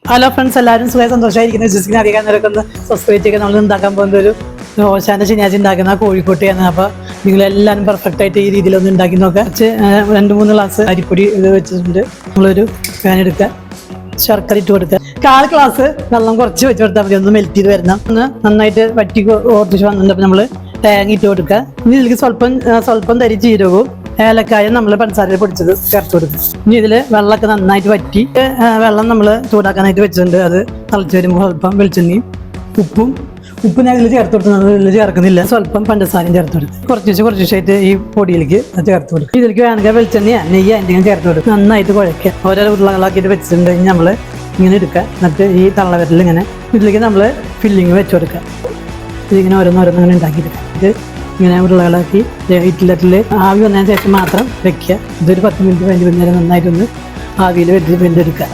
Hello friends, എല്ലാവരും സുഖമായി സന്തോഷമായിരിക്കുന്ന വിശ്വസിക്കുന്ന അധികം നേരമൊക്കെ ഒന്ന് സബ്സ്ക്രൈബ് ചെയ്യുക. നമ്മൾ ഉണ്ടാക്കാൻ പോകുന്ന ഒരു ഓശാൻ്റെ ശനിയാഴ്ച ഉണ്ടാക്കുന്ന കോഴിക്കോട്ടിയാണ്. അപ്പോൾ നിങ്ങളെല്ലാവരും പെർഫെക്റ്റ് ആയിട്ട് ഈ രീതിയിലൊന്ന് ഉണ്ടാക്കി നോക്കുക. 2-3 ഗ്ലാസ് അരിപ്പൊടി ഇത് വെച്ചിട്ടുണ്ട്. നമ്മളൊരു പാൻ എടുക്കുക, ശർക്കര ഇട്ട് കൊടുക്കുക, 1/4 ഗ്ലാസ് വെള്ളം കുറച്ച് വെച്ച് കൊടുത്താൽ മതി. ഒന്ന് മെൽറ്റ് ചെയ്ത് വരണം. ഒന്ന് നന്നായിട്ട് വറ്റി ഓർത്തിച്ച് വന്നിട്ട് അപ്പോൾ നമ്മൾ തേങ്ങ ഇട്ട് കൊടുക്കുക. ഇനി ഇതിലേക്ക് സ്വല്പം തരി ജീരകവും ഏലക്കായ നമ്മൾ പഞ്ചസാര പൊടിച്ചത് ചേർത്ത് കൊടുക്കുക. ഇനി ഇതിൽ വെള്ളമൊക്കെ നന്നായിട്ട് വറ്റി വെള്ളം നമ്മൾ ചൂടാക്കാനായിട്ട് വെച്ചിട്ടുണ്ട്. അത് തിളച്ച് വരുമ്പോൾ സ്വല്പം വെളിച്ചെണ്ണയും ഉപ്പ് ഞാൻ ഇതിൽ ചേർത്ത് കൊടുക്കുന്നത് ഇതിൽ ചേർക്കുന്നില്ല. സ്വല്പം പഞ്ചസാരയും ചേർത്ത് കൊടുക്കുക. കുറച്ച് ദിവസമായിട്ട് ഈ പൊടിയിലേക്ക് ചേർത്ത് കൊടുക്കുക. ഇതിലേക്ക് വേണമെങ്കിൽ വെളിച്ചെണ്ണ നെയ്യ് എന്തെങ്കിലും ചേർത്ത് കൊടുക്കുക. നന്നായിട്ട് കുഴയ്ക്കുക. ഓരോ ഉരുളകളാക്കിയിട്ട് വെച്ചിട്ടുണ്ട്. നമ്മൾ ഇങ്ങനെ എടുക്കുക. എന്നിട്ട് ഈ തള്ളവരൽ ഇങ്ങനെ ഇതിലേക്ക് നമ്മൾ ഫില്ലിങ് വെച്ച് കൊടുക്കുക. ഇതിങ്ങനെ ഓരോന്നോരോന്നിങ്ങനെ ഉണ്ടാക്കിയെടുക്കുക. ഇത് ഇങ്ങനെ ഉരുളകളാക്കി ഇഡ്ഡലിയിൽ ആവി വന്നതിന് ശേഷം മാത്രം വെക്കുക. ഇതൊരു 10 മിനിറ്റ് 15 മിനിറ്റ് നേരം നന്നായിട്ടൊന്ന് ആവിയിൽ വെന്തെടുക്കുക.